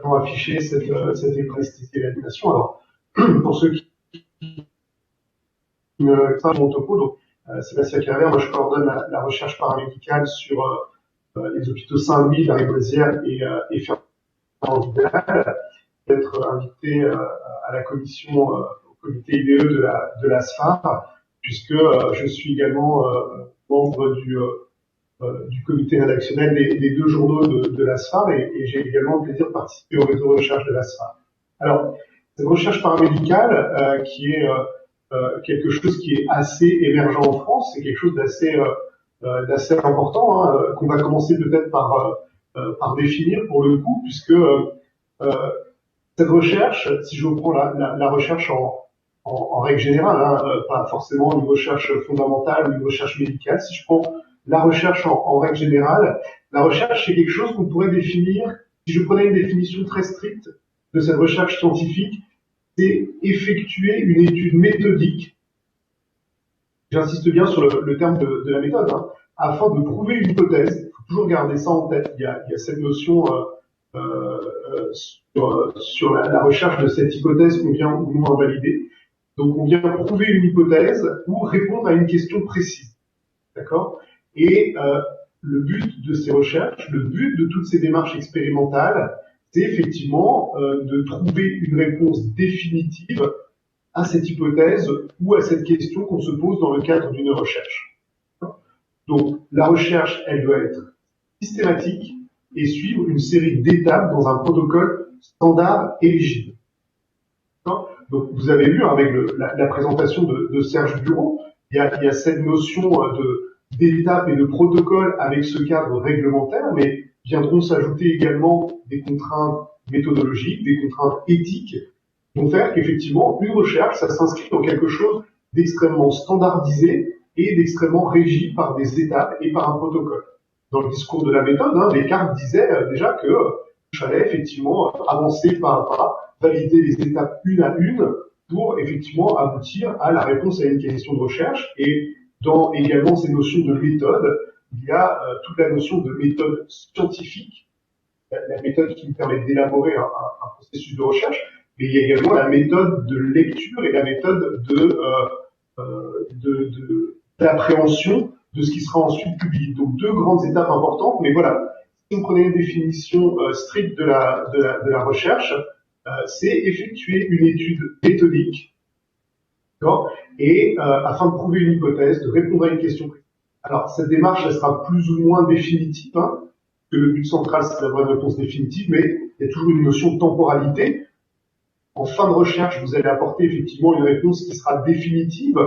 pour afficher cette élasticité et l'animation. Alors, pour ceux qui ne savent mon topo, donc Sébastien Carrière, moi je coordonne la recherche paramédicale sur les hôpitaux Saint-Louis, la Riboisière et Fernand Vidal, d'être invité à la commission, au comité IBE de la SFAR, puisque je suis également membre du comité rédactionnel des deux journaux de la SFAR et j'ai également le plaisir de participer au réseau de recherche de la SFAR. Alors, cette recherche paramédicale qui est quelque chose qui est assez émergent en France, c'est quelque chose d'assez important, hein, qu'on va commencer peut-être par définir pour le coup, puisque cette recherche, si je reprends la recherche en règle générale, hein, pas forcément une recherche fondamentale ou une recherche médicale, si je prends la recherche en règle générale, la recherche c'est quelque chose qu'on pourrait définir, si je prenais une définition très stricte de cette recherche scientifique, c'est effectuer une étude méthodique, j'insiste bien sur le terme de la méthode, hein, afin de prouver une hypothèse. Il faut toujours garder ça en tête. Il y a cette notion sur la recherche de cette hypothèse qu'on vient ou non invalider. Donc on vient prouver une hypothèse ou répondre à une question précise. D'accord ? Et le but de ces recherches, le but de toutes ces démarches expérimentales, c'est effectivement de trouver une réponse définitive à cette hypothèse ou à cette question qu'on se pose dans le cadre d'une recherche. Donc la recherche, elle doit être systématique et suivre une série d'étapes dans un protocole standard et rigide. Donc vous avez vu avec la présentation de Serge Bureau, il y a cette notion d'étapes et de protocole avec ce cadre réglementaire, mais viendront s'ajouter également des contraintes méthodologiques, des contraintes éthiques, qui vont faire qu'effectivement, une recherche, ça s'inscrit dans quelque chose d'extrêmement standardisé et d'extrêmement régi par des étapes et par un protocole. Dans le discours de la méthode, hein, Descartes disait déjà que il fallait effectivement avancer pas à pas, valider les étapes une à une pour effectivement aboutir à la réponse à une question de recherche. Et dans également ces notions de méthode, il y a toute la notion de méthode scientifique, la méthode qui nous permet d'élaborer un processus de recherche, mais il y a également la méthode de lecture et la méthode d'appréhension de ce qui sera ensuite publié. Donc deux grandes étapes importantes, mais voilà, si on prenait une définition stricte de la recherche, c'est effectuer une étude méthodique, d'accord, et afin de prouver une hypothèse, de répondre à une question. Alors cette démarche, elle sera plus ou moins définitive, hein, que le but central c'est d'avoir une réponse définitive, mais il y a toujours une notion de temporalité. En fin de recherche, vous allez apporter effectivement une réponse qui sera définitive,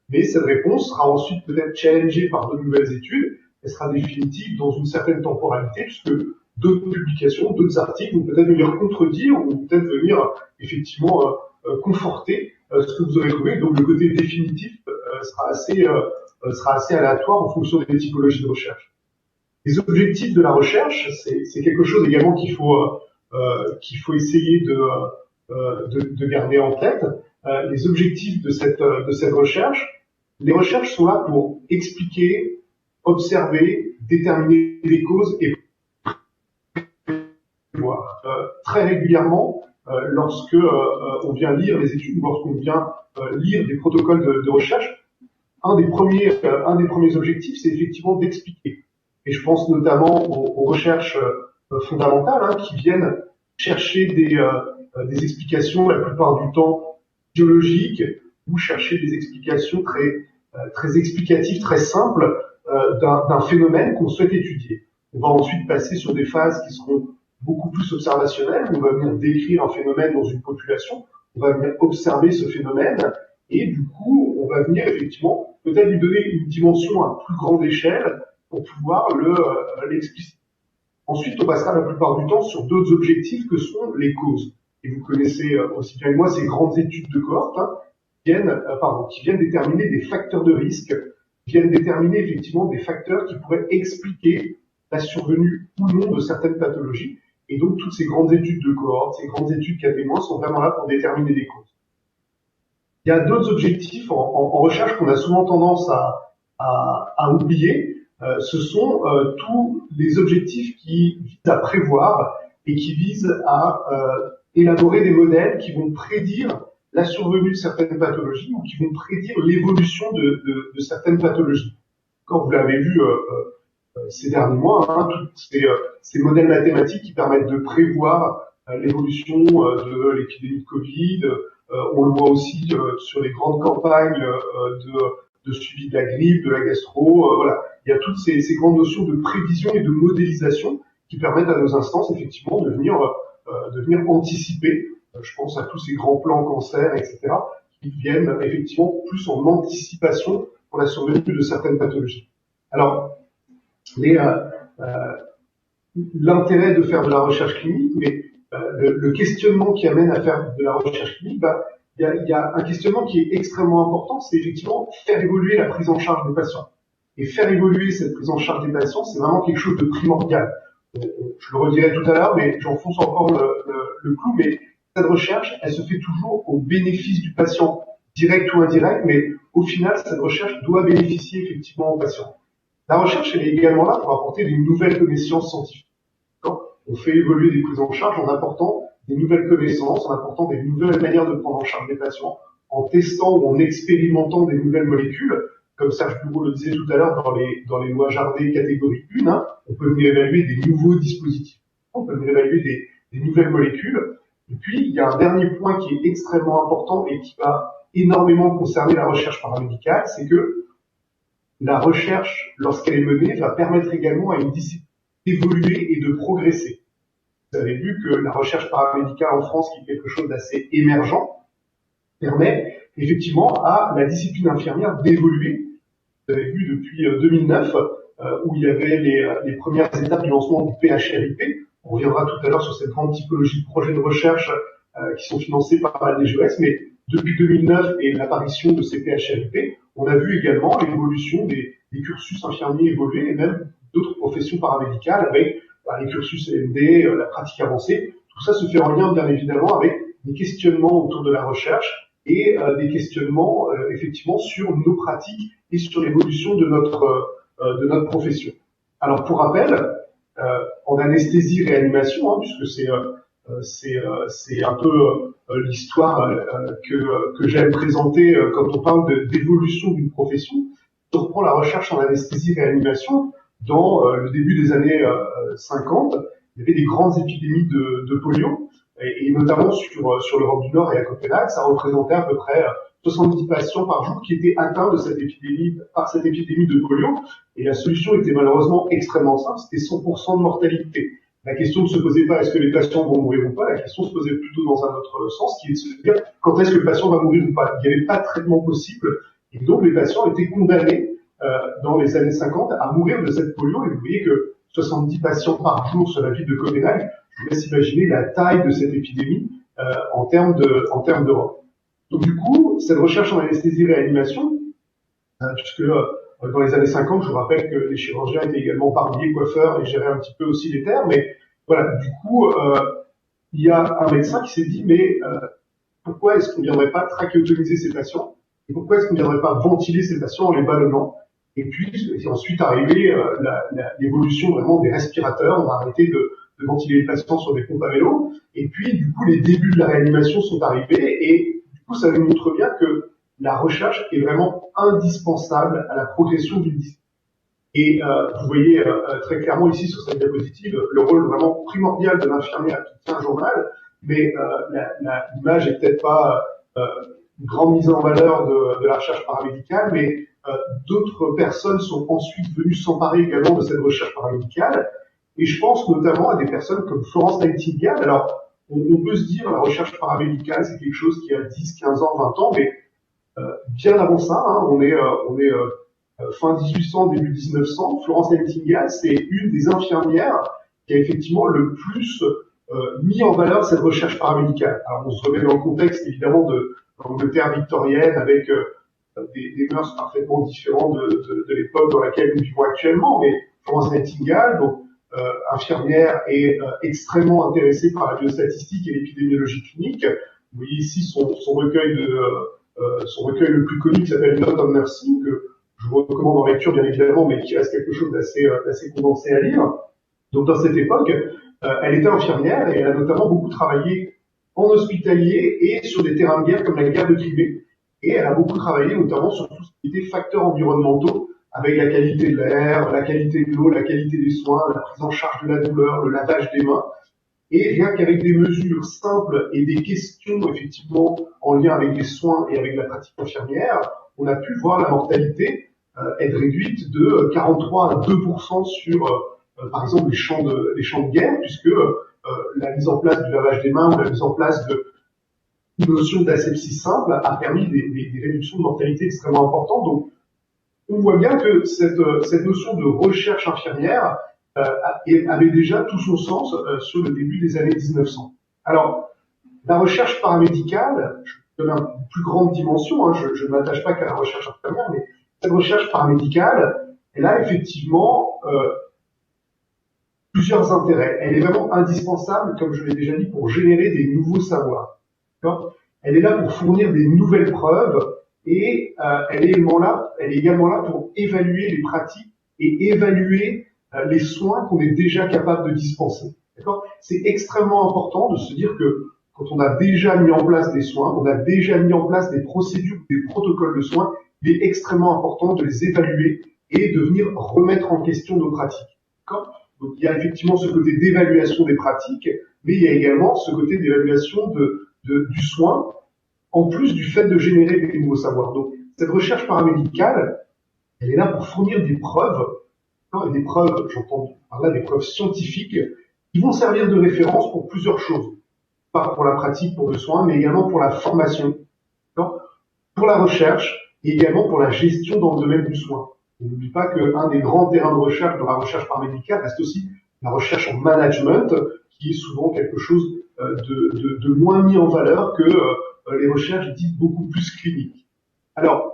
mais cette réponse sera ensuite peut-être challengée par de nouvelles études. Elle sera définitive dans une certaine temporalité, puisque d'autres publications, d'autres articles vont peut-être venir contredire ou peut-être venir effectivement conforter ce que vous aurez trouvé. Donc le côté définitif sera assez aléatoire en fonction des typologies de recherche. Les objectifs de la recherche, c'est quelque chose également qu'il faut essayer de garder en tête. Les objectifs de cette recherche, les recherches sont là pour expliquer, observer, déterminer les causes et voir. Très régulièrement, lorsque on vient lire les études, lorsqu'on vient lire des protocoles de recherche, un des premiers objectifs, c'est effectivement d'expliquer. Et je pense notamment aux recherches fondamentales, hein, qui viennent chercher des explications la plupart du temps biologiques ou chercher des explications très explicatives, très simples d'un phénomène qu'on souhaite étudier. On va ensuite passer sur des phases qui seront beaucoup plus observationnelles. On va venir décrire un phénomène dans une population, on va venir observer ce phénomène et du coup, on va venir effectivement peut-être lui donner une dimension à plus grande échelle pour pouvoir l'expliciter. Ensuite, on passera la plupart du temps sur d'autres objectifs que sont les causes. Et vous connaissez aussi bien que moi ces grandes études de cohorte, hein, qui viennent déterminer des facteurs de risque, qui viennent déterminer effectivement des facteurs qui pourraient expliquer la survenue ou non de certaines pathologies. Et donc, toutes ces grandes études de cohorte, ces grandes études cas témoins sont vraiment là pour déterminer des causes. Il y a d'autres objectifs en recherche qu'on a souvent tendance à oublier. Ce sont tous les objectifs qui visent à prévoir et qui vise à élaborer des modèles qui vont prédire la survenue de certaines pathologies ou qui vont prédire l'évolution de certaines pathologies. Quand vous l'avez vu ces derniers mois, hein, tous ces modèles mathématiques qui permettent de prévoir l'évolution de l'épidémie de Covid. On le voit aussi sur les grandes campagnes de suivi de la grippe, de la gastro. Voilà, il y a toutes ces grandes notions de prévision et de modélisation qui permettent à nos instances effectivement de venir anticiper. Je pense à tous ces grands plans cancer, etc., qui viennent effectivement plus en anticipation pour la survenue de certaines pathologies. Alors, l'intérêt de faire de la recherche clinique, mais le questionnement qui amène à faire de la recherche clinique, il y a un questionnement qui est extrêmement important, c'est effectivement faire évoluer la prise en charge des patients. Et faire évoluer cette prise en charge des patients, c'est vraiment quelque chose de primordial. Je le redirai tout à l'heure, mais j'enfonce encore le clou, mais cette recherche, elle se fait toujours au bénéfice du patient, direct ou indirect, mais au final, cette recherche doit bénéficier effectivement au patient. La recherche, elle est également là pour apporter des nouvelles connaissances scientifiques. On fait évoluer des prises en charge en apportant des nouvelles connaissances, en apportant des nouvelles manières de prendre en charge des patients, en testant ou en expérimentant des nouvelles molécules. Comme Serge Bureau le disait tout à l'heure dans les lois Jardé catégorie 1, hein, on peut venir évaluer des nouveaux dispositifs, on peut venir évaluer des nouvelles molécules. Et puis, il y a un dernier point qui est extrêmement important et qui va énormément concerner la recherche paramédicale, c'est que la recherche, lorsqu'elle est menée, va permettre également à une discipline d'évoluer et de progresser. Vous avez vu que la recherche paramédicale en France, qui est quelque chose d'assez émergent, permet effectivement à la discipline infirmière d'évoluer. Vous avez vu depuis 2009, où il y avait les premières étapes du lancement du PHRIP. On reviendra tout à l'heure sur cette grande typologie de projets de recherche qui sont financés par la DGES, mais depuis 2009 et l'apparition de ces PHRIP, on a vu également l'évolution des cursus infirmiers évoluer et même d'autres professions paramédicales avec les cursus LMD, la pratique avancée. Tout ça se fait en lien bien évidemment avec des questionnements autour de la recherche et des questionnements effectivement sur nos pratiques et sur l'évolution de notre profession. Alors pour rappel, en anesthésie-réanimation, hein, puisque c'est un peu l'histoire que j'aime présenter quand on parle d'évolution d'une profession. Si on reprend la recherche en anesthésie-réanimation, dans le début des années 50, il y avait des grandes épidémies de polio, et notamment sur l'Europe du Nord et à Copenhague, ça représentait à peu près 70 patients par jour qui étaient atteints par cette épidémie de polio, et la solution était malheureusement extrêmement simple, c'était 100% de mortalité. La question ne se posait pas est-ce que les patients vont mourir ou pas, la question se posait plutôt dans un autre sens, qui est de se dire quand est-ce que le patient va mourir ou pas. Il n'y avait pas de traitement possible, et donc les patients étaient condamnés dans les années 50 à mourir de cette polio, et vous voyez que 70 patients par jour sur la ville de Copenhague, je vous laisse imaginer la taille de cette épidémie en termes d'Europe. Donc du coup, cette recherche en anesthésie-réanimation, puisque dans les années 50, je vous rappelle que les chirurgiens étaient également barbiers, coiffeurs et géraient un petit peu aussi les terres, mais voilà, du coup, il y a un médecin qui s'est dit, mais pourquoi est-ce qu'on ne viendrait pas trachéotomiser ces patients et pourquoi est-ce qu'on ne viendrait pas ventiler ces patients en les ballonnant? Et puis, c'est ensuite arrivé l'évolution vraiment des respirateurs. On a arrêté de ventiler les patients sur des pompes à vélo. Et puis, du coup, les débuts de la réanimation sont arrivés. Et du coup, ça nous montre bien que la recherche est vraiment indispensable à la progression d'une discipline. Et vous voyez très clairement ici sur cette diapositive le rôle vraiment primordial de l'infirmière qui tient un journal. Mais l'image est peut-être pas une grande mise en valeur de la recherche paramédicale, mais d'autres personnes sont ensuite venues s'emparer également de cette recherche paramédicale, et je pense notamment à des personnes comme Florence Nightingale. Alors, on peut se dire la recherche paramédicale, c'est quelque chose qui a 10, 15 ans, 20 ans, mais bien avant ça, hein, on est fin 1800, début 1900, Florence Nightingale, c'est une des infirmières qui a effectivement le plus mis en valeur cette recherche paramédicale. Alors, on se remet dans le contexte, évidemment, de l'Angleterre victorienne, avec des mœurs parfaitement différentes de l'époque dans laquelle nous vivons actuellement, mais Florence Nightingale, donc infirmière et extrêmement intéressée par la biostatistique et l'épidémiologie clinique. Vous voyez ici son recueil le plus connu qui s'appelle Notes on Nursing, que je vous recommande en lecture bien évidemment, mais qui reste quelque chose d'assez condensé à lire. Donc dans cette époque, Elle était infirmière et elle a notamment beaucoup travaillé en hospitalier et sur des terrains de guerre comme la guerre de Crimée. Et elle a beaucoup travaillé notamment sur tout ce qui était facteurs environnementaux, avec la qualité de l'air, la qualité de l'eau, la qualité des soins, la prise en charge de la douleur, le lavage des mains. Et rien qu'avec des mesures simples et des questions effectivement en lien avec les soins et avec la pratique infirmière, on a pu voir la mortalité être réduite de 43 à 2% sur, par exemple, les champs de guerre, puisque la mise en place du lavage des mains ou la mise en place de notion d'asepsie simple a permis des réductions de mortalité extrêmement importantes. Donc, on voit bien que cette notion de recherche infirmière avait déjà tout son sens sur le début des années 1900. Alors, la recherche paramédicale, je donne une plus grande dimension, hein, je ne m'attache pas qu'à la recherche infirmière, mais cette recherche paramédicale, elle a effectivement plusieurs intérêts. Elle est vraiment indispensable, comme je l'ai déjà dit, pour générer des nouveaux savoirs. Elle est là pour fournir des nouvelles preuves et elle est également là pour évaluer les pratiques et évaluer les soins qu'on est déjà capable de dispenser. C'est extrêmement important de se dire que quand on a déjà mis en place des soins, on a déjà mis en place des procédures, des protocoles de soins, il est extrêmement important de les évaluer et de venir remettre en question nos pratiques. Donc il y a effectivement ce côté d'évaluation des pratiques, mais il y a également ce côté d'évaluation du soin, en plus du fait de générer des nouveaux savoirs. Donc cette recherche paramédicale, elle est là pour fournir des preuves, et des preuves, j'entends par là des preuves scientifiques, qui vont servir de référence pour plusieurs choses. Pas pour la pratique, pour le soin, mais également pour la formation, pour la recherche et également pour la gestion dans le domaine du soin. On n'oublie pas qu'un des grands terrains de recherche dans la recherche paramédicale reste aussi la recherche en management, qui est souvent quelque chose de moins mis en valeur que les recherches dites beaucoup plus cliniques. Alors,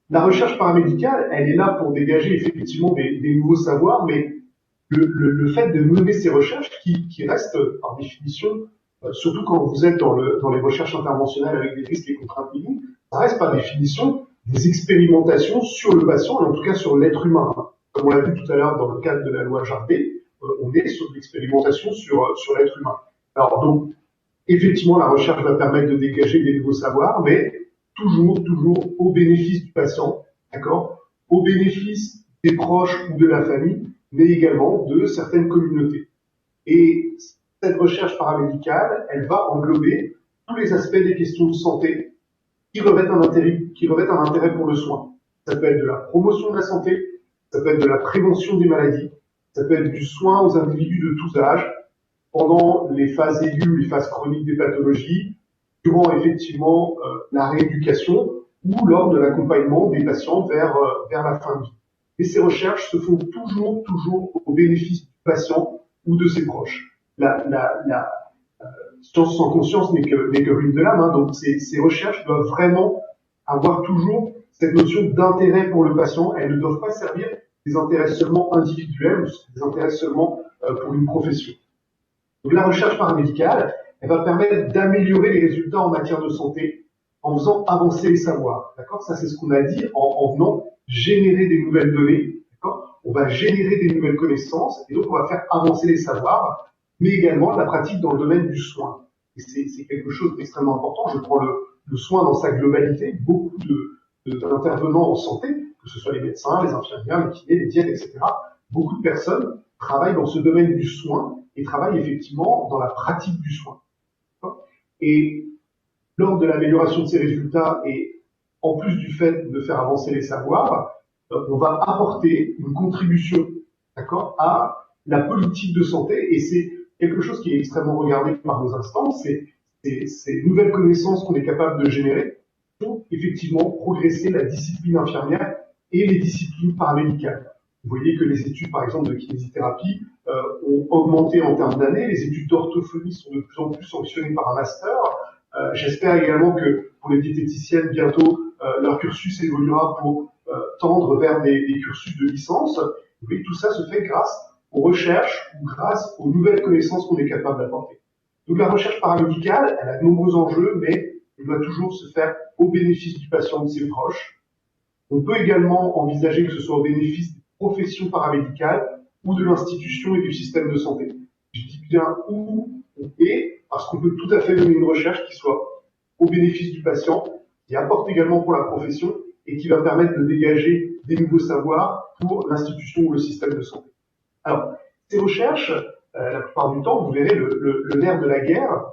la recherche paramédicale, elle est là pour dégager effectivement des nouveaux savoirs, mais le fait de mener ces recherches qui restent par définition, surtout quand vous êtes dans les recherches interventionnelles avec des risques et contraintes cliniques, ça reste par définition des expérimentations sur le patient et en tout cas sur l'être humain. Comme on l'a vu tout à l'heure dans le cadre de la loi Jardé, on est sur de l'expérimentation sur l'être humain. Alors donc, effectivement, la recherche va permettre de dégager des nouveaux savoirs, mais toujours au bénéfice du patient, d'accord, au bénéfice des proches ou de la famille, mais également de certaines communautés. Et cette recherche paramédicale, elle va englober tous les aspects des questions de santé qui revêtent un intérêt pour le soin. Ça peut être de la promotion de la santé, ça peut être de la prévention des maladies, ça peut être du soin aux individus de tous âges, pendant les phases aiguës ou les phases chroniques des pathologies, durant effectivement la rééducation ou lors de l'accompagnement des patients vers la fin de vie. Et ces recherches se font toujours au bénéfice du patient ou de ses proches. La science sans conscience n'est que ruine de l'âme, hein, donc ces recherches doivent vraiment avoir toujours cette notion d'intérêt pour le patient. Elles ne doivent pas servir des intérêts seulement individuels ou des intérêts seulement pour une profession. Donc la recherche paramédicale, elle va permettre d'améliorer les résultats en matière de santé en faisant avancer les savoirs. D'accord ? Ça, c'est ce qu'on a dit en venant générer des nouvelles données. D'accord ? On va générer des nouvelles connaissances et donc on va faire avancer les savoirs, mais également la pratique dans le domaine du soin. Et c'est quelque chose d'extrêmement important. Je prends le soin dans sa globalité. Beaucoup d'intervenants en santé, que ce soit les médecins, les infirmières, les kinés, les diètes, etc. Beaucoup de personnes travaillent dans ce domaine du soin et travaillent effectivement dans la pratique du soin. Et lors de l'amélioration de ces résultats et en plus du fait de faire avancer les savoirs, on va apporter une contribution, d'accord, à la politique de santé et c'est quelque chose qui est extrêmement regardé par nos instances, c'est ces nouvelles connaissances qu'on est capable de générer pour effectivement progresser la discipline infirmière et les disciplines paramédicales. Vous voyez que les études, par exemple, de kinésithérapie ont augmenté en termes d'années. Les études d'orthophonie sont de plus en plus sanctionnées par un master. J'espère également que pour les diététiciennes, bientôt, leur cursus évoluera pour tendre vers des cursus de licence. Vous voyez, tout ça se fait grâce aux recherches ou grâce aux nouvelles connaissances qu'on est capable d'apporter. Donc la recherche paramédicale, elle a de nombreux enjeux, mais elle doit toujours se faire au bénéfice du patient et de ses proches. On peut également envisager que ce soit au bénéfice des professions paramédicales ou de l'institution et du système de santé. Je dis bien où on est, parce qu'on peut tout à fait mener une recherche qui soit au bénéfice du patient, qui apporte également pour la profession et qui va permettre de dégager des nouveaux savoirs pour l'institution ou le système de santé. Alors, ces recherches, la plupart du temps, vous verrez, le nerf de la guerre,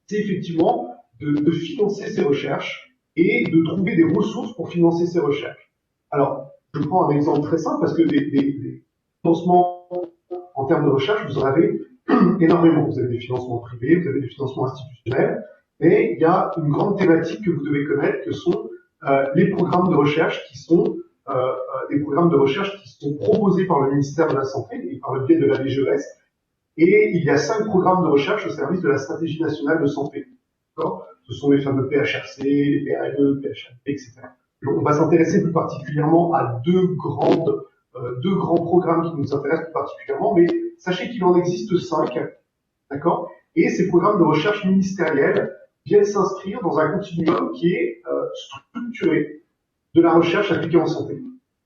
c'est effectivement de financer ces recherches et de trouver des ressources pour financer ces recherches. Alors, je prends un exemple très simple parce que des financements en termes de recherche, vous en avez énormément. Vous avez des financements privés, vous avez des financements institutionnels, mais il y a une grande thématique que vous devez connaître, que sont les programmes de recherche qui sont des programmes de recherche qui sont proposés par le ministère de la Santé et par le biais de la DGES. Et il y a 5 programmes de recherche au service de la stratégie nationale de santé. Ce sont les fameux PHRC, les PRLE, PHRP, etc. On va s'intéresser plus particulièrement à deux grands programmes qui nous intéressent plus particulièrement, mais sachez qu'il en existe 5, d'accord? Et ces programmes de recherche ministériels viennent s'inscrire dans un continuum qui est structuré de la recherche appliquée en santé,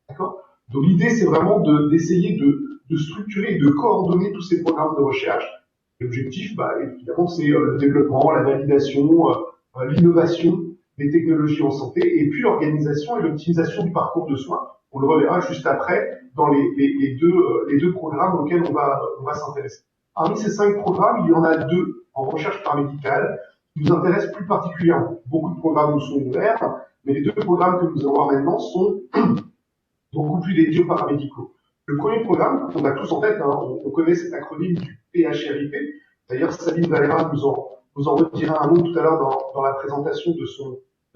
d'accord? Donc l'idée, c'est vraiment d'essayer de structurer et de coordonner tous ces programmes de recherche. L'objectif, évidemment, c'est le développement, la validation, l'innovation des technologies en santé, et puis l'organisation et l'optimisation du parcours de soins. On le reverra juste après dans les deux programmes auxquels on va s'intéresser. Parmi ces 5 programmes, il y en a 2 en recherche paramédicale qui nous intéressent plus particulièrement. Beaucoup de programmes nous sont ouverts, mais les 2 programmes que nous allons voir maintenant sont beaucoup plus dédiés aux paramédicaux. Le premier programme, qu'on a tous en tête, on connaît cet acronyme du PHRIP. D'ailleurs, Sabine Valera nous en redira un mot tout à l'heure dans la présentation de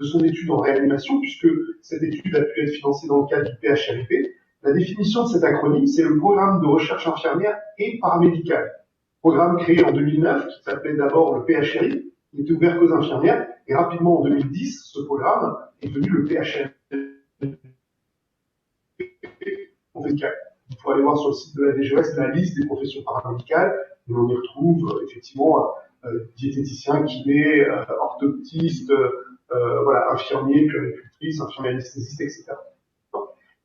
son étude en réanimation, puisque cette étude a pu être financée dans le cadre du PHRIP. La définition de cet acronyme, c'est le programme de recherche infirmière et paramédicale. Programme créé en 2009, qui s'appelait d'abord le PHRI, qui était ouvert qu'aux infirmières, et rapidement en 2010, ce programme est devenu le PHRI. Il faut aller voir sur le site de la DGES la liste des professions paramédicales, et on y retrouve effectivement diététicien, kiné, orthoptiste, infirmier, puéricultrice, infirmier anesthésiste, etc.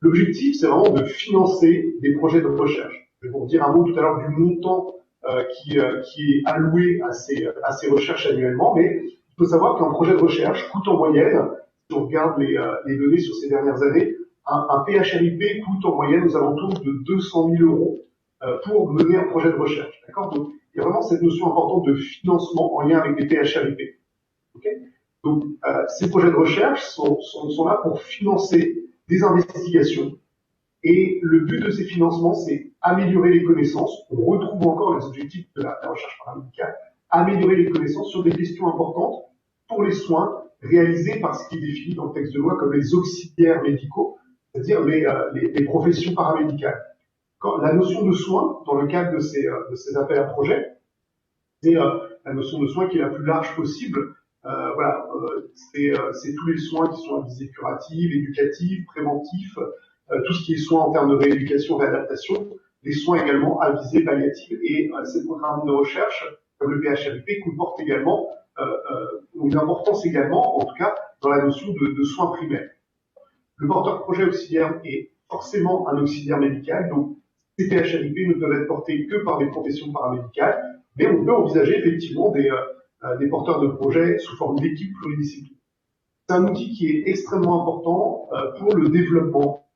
L'objectif, c'est vraiment de financer des projets de recherche. Je vais vous dire un mot tout à l'heure du montant qui est alloué à ces recherches annuellement, mais il faut savoir qu'un projet de recherche coûte en moyenne, si on regarde les données sur ces dernières années, un PHRIP coûte en moyenne aux alentours de 200 000 euros pour mener un projet de recherche. D'accord? Donc, il y a vraiment cette notion importante de financement en lien avec les PHRIP. Okay? Donc, ces projets de recherche sont là pour financer des investigations. Et le but de ces financements, c'est améliorer les connaissances. On retrouve encore les objectifs de la recherche paramédicale. Améliorer les connaissances sur des questions importantes pour les soins réalisés par ce qui est défini dans le texte de loi comme les auxiliaires médicaux, c'est-à-dire les professions paramédicales. La notion de soins, dans le cadre de ces appels à projets, c'est la notion de soins qui est la plus large possible. C'est tous les soins qui sont à visée curative, éducative, préventif, tout ce qui est soins en termes de rééducation, réadaptation, les soins également à visée palliative. Et ces programmes de recherche, comme le PHRIP, comportent également une importance également, en tout cas, dans la notion de soins primaires. Le porteur de projet auxiliaire est forcément un auxiliaire médical, donc ces PHRIP ne peuvent être portés que par des professions paramédicales, mais on peut envisager effectivement des porteurs de projets sous forme d'équipes pluridisciplinaires. C'est un outil qui est extrêmement important pour le développement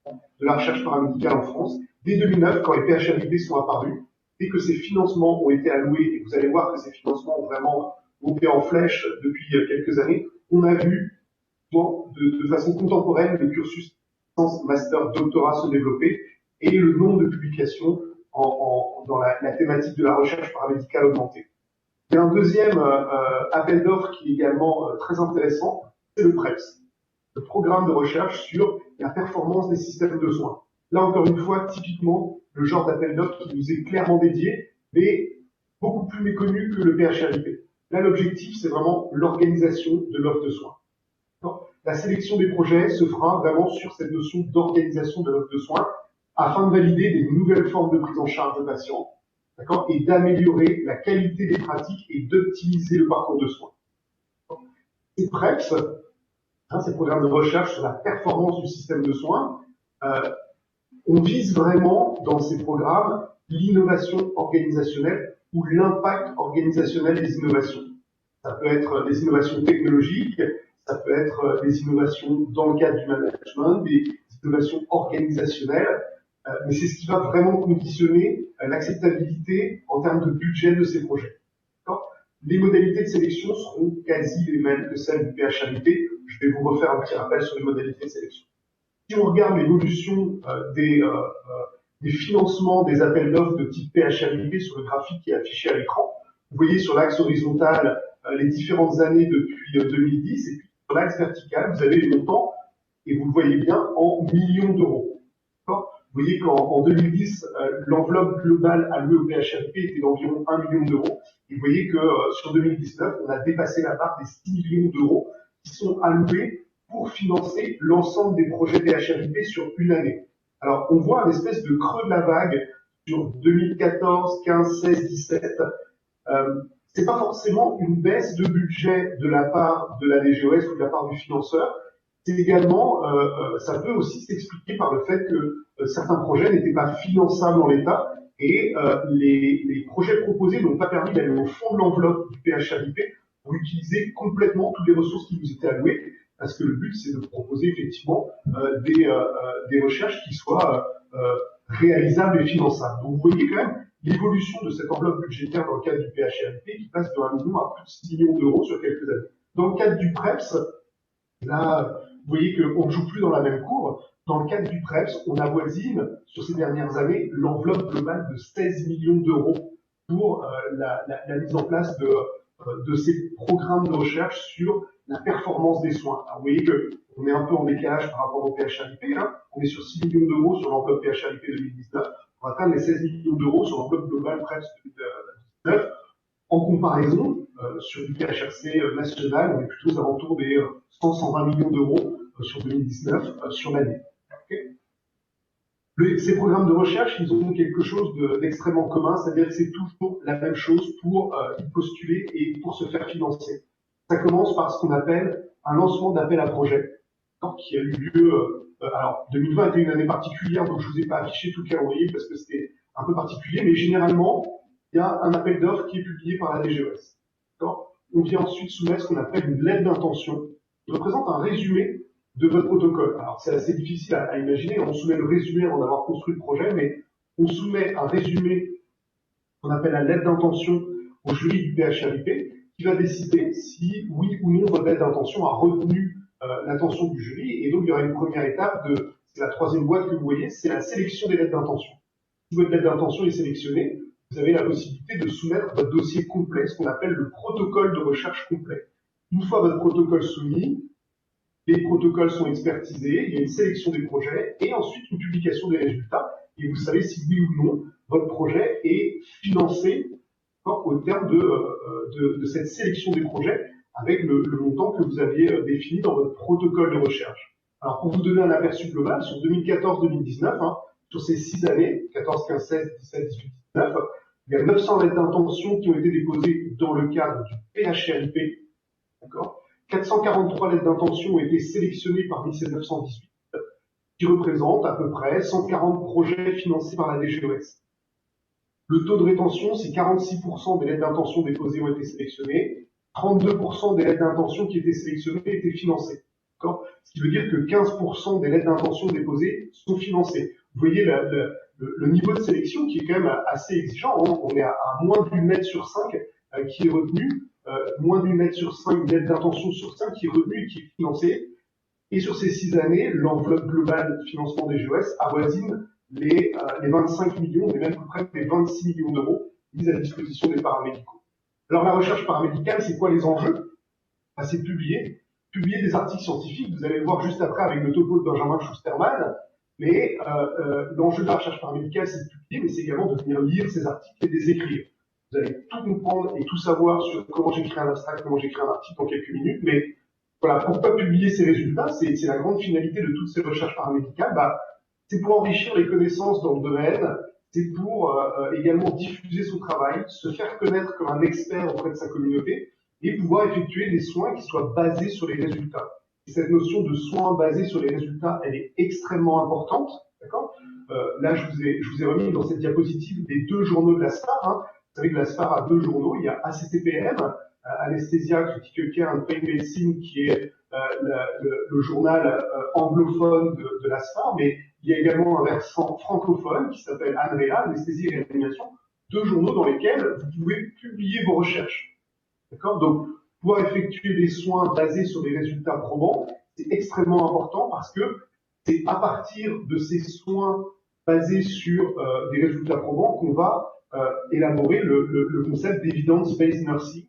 de la recherche paramédicale en France. Dès 2009, quand les PHRIP sont apparus, dès que ces financements ont été alloués, et vous allez voir que ces financements ont vraiment monté en flèche depuis quelques années, on a vu de façon contemporaine le cursus master doctorat se développer et le nombre de publications dans la thématique de la recherche paramédicale augmenter. Il y a un deuxième appel d'offres qui est également très intéressant, c'est le PREPS, le programme de recherche sur la performance des systèmes de soins. Là, encore une fois, typiquement, le genre d'appel d'offres qui nous est clairement dédié, mais beaucoup plus méconnu que le PHRIP. Là, l'objectif, c'est vraiment l'organisation de l'offre de soins. La sélection des projets se fera vraiment sur cette notion d'organisation de l'offre de soins afin de valider des nouvelles formes de prise en charge de patients, d'accord, et d'améliorer la qualité des pratiques et d'optimiser le parcours de soins. Ces PREPS, ces programmes de recherche sur la performance du système de soins, on vise vraiment dans ces programmes l'innovation organisationnelle ou l'impact organisationnel des innovations. Ça peut être des innovations technologiques, ça peut être des innovations dans le cadre du management, des innovations organisationnelles, mais c'est ce qui va vraiment conditionner l'acceptabilité en termes de budget de ces projets. Les modalités de sélection seront quasi les mêmes que celles du PHRIP. Je vais vous refaire un petit rappel sur les modalités de sélection. Si on regarde l'évolution des financements des appels d'offres de type PHRIP sur le graphique qui est affiché à l'écran, vous voyez sur l'axe horizontal les différentes années depuis 2010, et puis sur l'axe vertical, vous avez les montants, et vous le voyez bien, en millions d'euros. Vous voyez qu'en 2010, l'enveloppe globale allouée au PHRP était d'environ 1 million d'euros. Et vous voyez que sur 2019, on a dépassé la barre des 6 millions d'euros qui sont alloués pour financer l'ensemble des projets PHRP sur une année. Alors, on voit un espèce de creux de la vague sur 2014, 15, 16, 17. C'est pas forcément une baisse de budget de la part de la DGOS ou de la part du financeur. C'est également, ça peut aussi s'expliquer par le fait que certains projets n'étaient pas finançables en l'état et les projets proposés n'ont pas permis d'aller au fond de l'enveloppe du PHRIP pour utiliser complètement toutes les ressources qui nous étaient allouées, parce que le but c'est de proposer effectivement des recherches qui soient réalisables et finançables. Donc vous voyez quand même l'évolution de cette enveloppe budgétaire dans le cadre du PHRIP qui passe de 1 million à plus de 6 millions d'euros sur quelques années. Dans le cadre du PREPS, là, vous voyez qu'on ne joue plus dans la même cour. Dans le cadre du PREPS, on avoisine, sur ces dernières années, l'enveloppe globale de 16 millions d'euros pour la mise en place de ces programmes de recherche sur la performance des soins. Alors, vous voyez qu'on est un peu en décalage par rapport au PHRIP. Hein. On est sur 6 millions d'euros sur l'enveloppe PHRIP 2019 pour atteindre les 16 millions d'euros sur l'enveloppe globale PREPS 2019. En comparaison, sur du PHRC national, on est plutôt aux alentours des 100-120 millions d'euros sur 2019 sur l'année. Okay. Ces programmes de recherche, ils ont quelque chose d'extrêmement commun, c'est-à-dire que c'est toujours la même chose pour y postuler et pour se faire financer. Ça commence par ce qu'on appelle un lancement d'appel à projet, qui a eu lieu. Alors, 2020 était une année particulière, donc je vous ai pas affiché tout le calendrier parce que c'était un peu particulier, mais généralement, il y a un appel d'offres qui est publié par la DGOS. On vient ensuite soumettre ce qu'on appelle une lettre d'intention, qui représente un résumé de votre protocole. Alors, c'est assez difficile à imaginer, on soumet le résumé avant d'avoir construit le projet, mais on soumet un résumé qu'on appelle la lettre d'intention au jury du PHRIP, qui va décider si, oui ou non, votre lettre d'intention a retenu l'attention du jury, et donc il y aura une première étape c'est la troisième boîte que vous voyez, c'est la sélection des lettres d'intention. Si votre lettre d'intention est sélectionnée, vous avez la possibilité de soumettre votre dossier complet, ce qu'on appelle le protocole de recherche complet. Une fois votre protocole soumis, les protocoles sont expertisés, il y a une sélection des projets et ensuite une publication des résultats. Et vous savez si oui ou non votre projet est financé au terme de cette sélection des projets avec le montant que vous aviez défini dans votre protocole de recherche. Alors pour vous donner un aperçu global, sur 2014-2019, sur ces 6 années, 14, 15, 16, 17, 18, 19, il y a 900 lettres d'intention qui ont été déposées dans le cadre du PHRIP. D'accord ? 443 lettres d'intention ont été sélectionnées parmi ces 918, qui représentent à peu près 140 projets financés par la DGOS. Le taux de rétention, c'est 46% des lettres d'intention déposées ont été sélectionnées, 32% des lettres d'intention qui étaient sélectionnées étaient financées. Ce qui veut dire que 15% des lettres d'intention déposées sont financées. Vous voyez le niveau de sélection qui est quand même assez exigeant. On est à moins d'une lettre sur 5 qui est retenue, moins d'une lettre sur 5, une lettre d'intention sur 5 qui est retenue et qui est financée. Et sur ces 6 années, l'enveloppe globale de financement des GES avoisine les 25 millions, et même près des 26 millions d'euros mis à disposition des paramédicaux. Alors la recherche paramédicale, c'est quoi les enjeux? C'est publier des articles scientifiques, vous allez le voir juste après avec le topo de Benjamin Schusterman, mais l'enjeu de la recherche paramédicale, c'est de publier, mais c'est également de venir lire ces articles et de les écrire. Vous allez tout comprendre et tout savoir sur comment j'écris un abstract, comment j'écris un article en quelques minutes, mais voilà, pourquoi publier ces résultats? C'est la grande finalité de toutes ces recherches paramédicales. C'est pour enrichir les connaissances dans le domaine, c'est pour également diffuser son travail, se faire connaître comme un expert auprès de sa communauté et pouvoir effectuer des soins qui soient basés sur les résultats. Et cette notion de soins basés sur les résultats, elle est extrêmement importante, d'accord ? là, je vous ai remis dans cette diapositive les deux journaux de la SPAR. Hein. Vous savez que la SPAR a deux journaux. Il y a ACTPM, Anesthesia Critical Care and Pain Medicine, qui est le journal anglophone de la SPAR, mais il y a également un versant francophone qui s'appelle ANREA, Anesthésie et Réanimation, deux journaux dans lesquels vous pouvez publier vos recherches. D'accord? Donc, pouvoir effectuer des soins basés sur des résultats probants, c'est extrêmement important parce que c'est à partir de ces soins basés sur des résultats probants qu'on va élaborer le concept d'evidence-based nursing.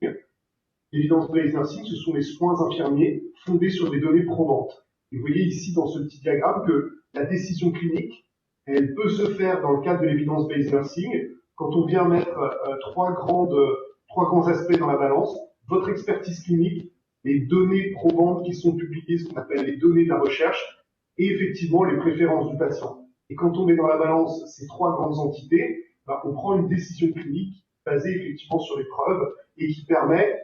L'evidence-based nursing, ce sont les soins infirmiers fondés sur des données probantes. Et vous voyez ici dans ce petit diagramme que la décision clinique, elle peut se faire dans le cadre de l'evidence-based nursing quand on vient mettre trois grands aspects dans la balance: votre expertise clinique, les données probantes qui sont publiées, ce qu'on appelle les données de la recherche, et effectivement les préférences du patient. Et quand on met dans la balance ces trois grandes entités, on prend une décision clinique basée effectivement sur les preuves et qui permet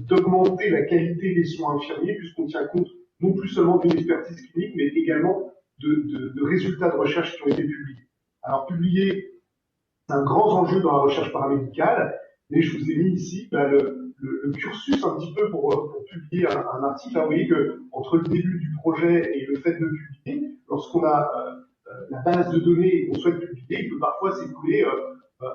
d'augmenter la qualité des soins infirmiers, puisqu'on tient compte non plus seulement d'une expertise clinique, mais également de résultats de recherche qui ont été publiés. Alors publier, c'est un grand enjeu dans la recherche paramédicale, mais je vous ai mis ici le cursus un petit peu pour publier un article. Vous voyez que entre le début du projet et le fait de publier, lorsqu'on a la base de données et qu'on souhaite publier, il peut parfois s'écouler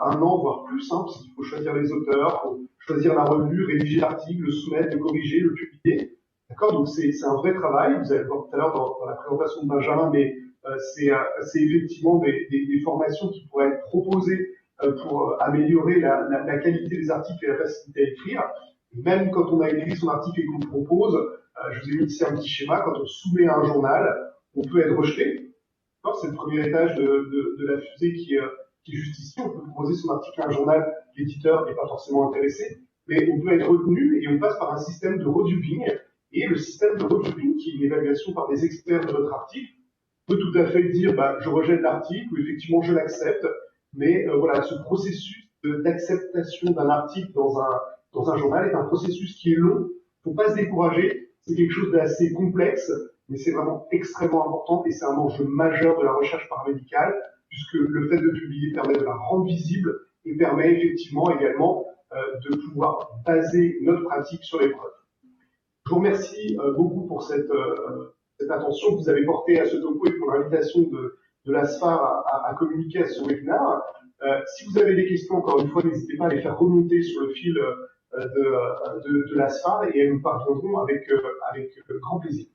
un an, voire plus, hein, parce qu'il faut choisir les auteurs, faut choisir la revue, rédiger l'article, le soumettre, le corriger, le publier. D'accord? Donc c'est un vrai travail. Vous allez le voir tout à l'heure dans la présentation de Benjamin, mais c'est effectivement des formations qui pourraient être proposées pour améliorer la qualité des articles et la facilité à écrire. Et même quand on a écrit son article et qu'on le propose, je vous ai mis ici un petit schéma, quand on soumet à un journal, on peut être rejeté. C'est le premier étage de la fusée qui est juste ici. On peut proposer son article à un journal, l'éditeur n'est pas forcément intéressé, mais on peut être retenu et on passe par un système de reviewing. Et le système de reviewing, qui est une évaluation par des experts de votre article, peut tout à fait dire je rejette l'article ou effectivement je l'accepte. Mais voilà, ce processus d'acceptation d'un article dans un journal est un processus qui est long. Il ne faut pas se décourager. C'est quelque chose d'assez complexe, mais c'est vraiment extrêmement important et c'est un enjeu majeur de la recherche paramédicale, puisque le fait de publier permet de la rendre visible et permet effectivement également de pouvoir baser notre pratique sur les preuves. Je vous remercie beaucoup pour cette attention que vous avez portée à ce topo et pour l'invitation de la SPAR à communiquer à ce webinaire. Si vous avez des questions, encore une fois, n'hésitez pas à les faire remonter sur le fil de la SPAR et elles nous parviendront avec grand plaisir.